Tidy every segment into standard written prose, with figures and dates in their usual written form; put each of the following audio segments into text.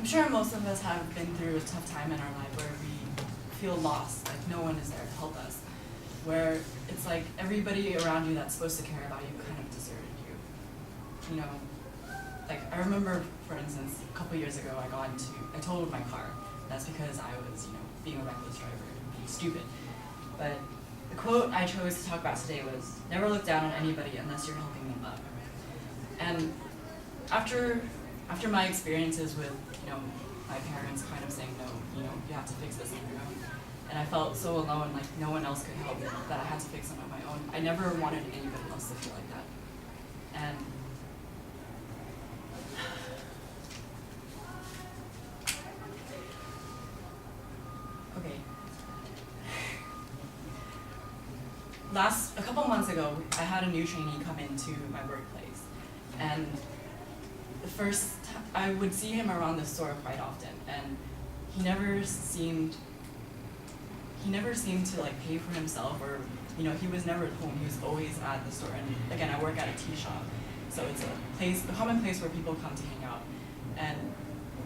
I'm sure most of us have been through a tough time in our life where we feel lost, like no one is there to help us, where it's like everybody around you that's supposed to care about you kind of deserted you. You know, like I remember, for instance, a couple years ago I totaled my car. That's because I was, being a reckless driver and being stupid. But the quote I chose to talk about today was, "Never look down on anybody unless you're helping them up." And after my experiences with, my parents kind of saying, no, you have to fix this on your own, and I felt so alone, like no one else could help me, that I had to fix it on my own. I never wanted anybody else to feel like that. And okay. A couple months ago, I had a new trainee come into my workplace, and I would see him around the store quite often, and he never seemed to like pay for himself, or he was never at home. He was always at the store. And again, I work at a tea shop, so it's a common place where people come to hang out. And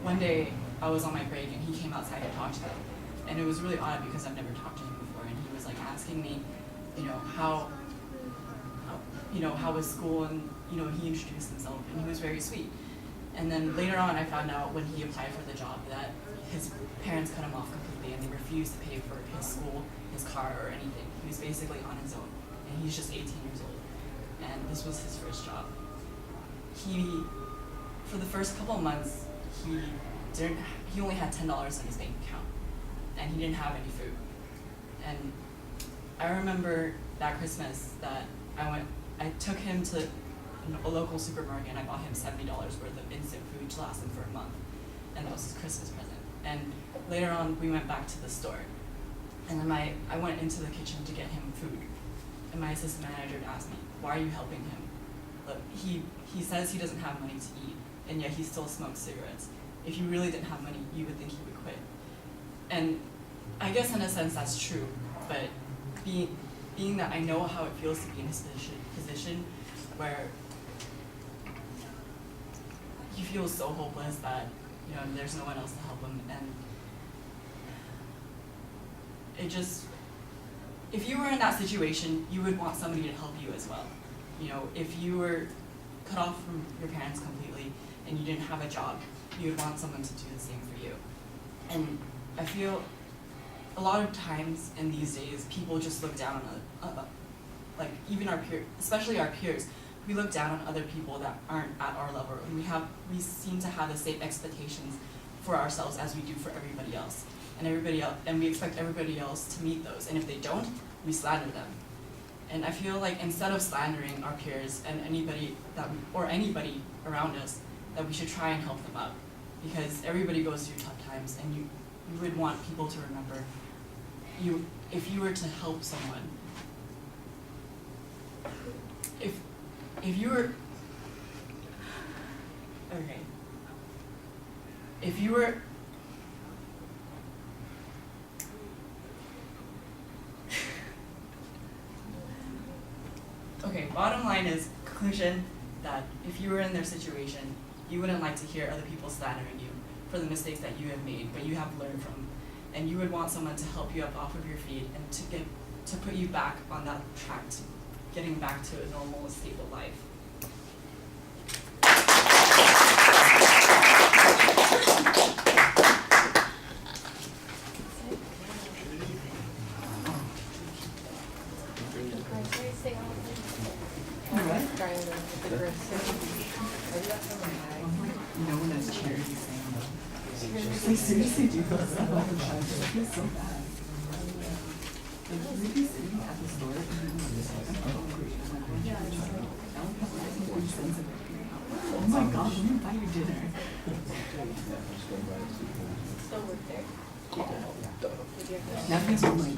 one day I was on my break and he came outside to talk to them, and it was really odd because I've never talked to him before, and he was like asking me, how was school, and he introduced himself, and he was very sweet. And then later on, I found out when he applied for the job that his parents cut him off completely, and they refused to pay for his school, his car, or anything. He was basically on his own, and he's just 18 years old, and this was his first job. For the first couple of months, he only had $10 in his bank account, and he didn't have any food. And I remember that Christmas that I took him to a local supermarket, and I bought him $70 worth of instant food to last him for a month, and that was his Christmas present. And later on, we went back to the store, and then I went into the kitchen to get him food, and my assistant manager asked me, "Why are you helping him? Look, he says he doesn't have money to eat, and yet he still smokes cigarettes. If you really didn't have money, you would think he would quit." And I guess in a sense that's true, but being that I know how it feels to be in his position where he feels so hopeless that there's no one else to help him, and if you were in that situation, you would want somebody to help you as well. If you were cut off from your parents completely and you didn't have a job, you would want someone to do the same for you. And I feel a lot of times in these days, people just look down on like even our peers, especially our peers. We look down on other people that aren't at our level, and we seem to have the same expectations for ourselves as we do for everybody else, and we expect everybody else to meet those. And if they don't, we slander them. And I feel like instead of slandering our peers and anybody around us, that we should try and help them up, because everybody goes through tough times, and you would want people to remember if you were to help someone. If you were bottom line is, conclusion, that if you were in their situation, you wouldn't like to hear other people slandering you for the mistakes that you have made, but you have learned from, and you would want someone to help you up off of your feet and to put you back on that track to getting back to a normal, stable life. They seriously do those all the time. It feels so bad. Like, we'd be sitting at the store and we'd be just like, oh my god, let me buy you dinner. Still work there? Nothing's online.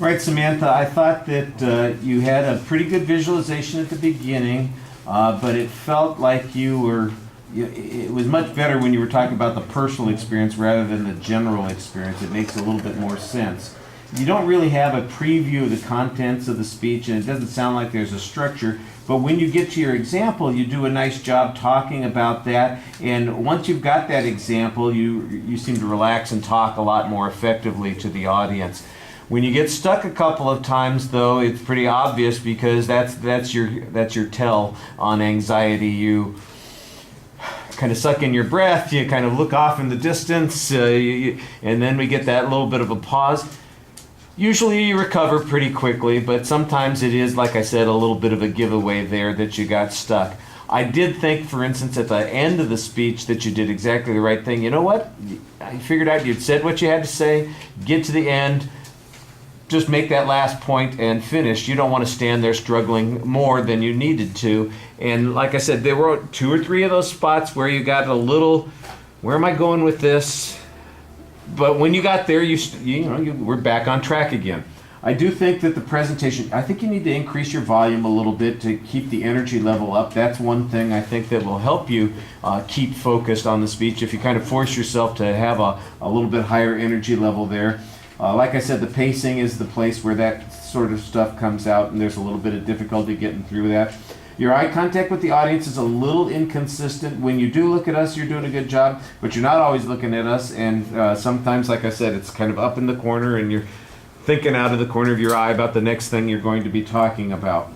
Right, Samantha, I thought that you had a pretty good visualization at the beginning, but it felt like it was much better when you were talking about the personal experience rather than the general experience. It makes a little bit more sense. You don't really have a preview of the contents of the speech, and it doesn't sound like there's a structure, but when you get to your example, you do a nice job talking about that, and once you've got that example, you seem to relax and talk a lot more effectively to the audience. When you get stuck a couple of times, though, it's pretty obvious because that's your tell on anxiety. You kind of suck in your breath, you kind of look off in the distance, and then we get that little bit of a pause. Usually you recover pretty quickly, but sometimes it is, like I said, a little bit of a giveaway there that you got stuck. I did think, for instance, at the end of the speech that you did exactly the right thing. You know what? I figured out you'd said what you had to say, get to the end, just make that last point and finish. You don't want to stand there struggling more than you needed to. And like I said, there were 2 or 3 of those spots where you got a little, where am I going with this? But when you got there, you were back on track again. I do think that the presentation, I think you need to increase your volume a little bit to keep the energy level up. That's one thing I think that will help you keep focused on the speech if you kind of force yourself to have a little bit higher energy level there. Like I said, the pacing is the place where that sort of stuff comes out, and there's a little bit of difficulty getting through that. Your eye contact with the audience is a little inconsistent. When you do look at us, you're doing a good job, but you're not always looking at us, and sometimes, like I said, it's kind of up in the corner, and you're thinking out of the corner of your eye about the next thing you're going to be talking about.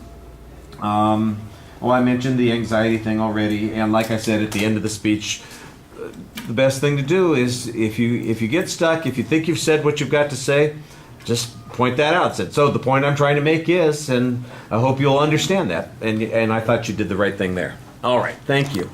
Well, I mentioned the anxiety thing already, and like I said at the end of the speech, the best thing to do is if you get stuck, if you think you've said what you've got to say, just point that out. So the point I'm trying to make is, and I hope you'll understand that. And I thought you did the right thing there. All right, thank you.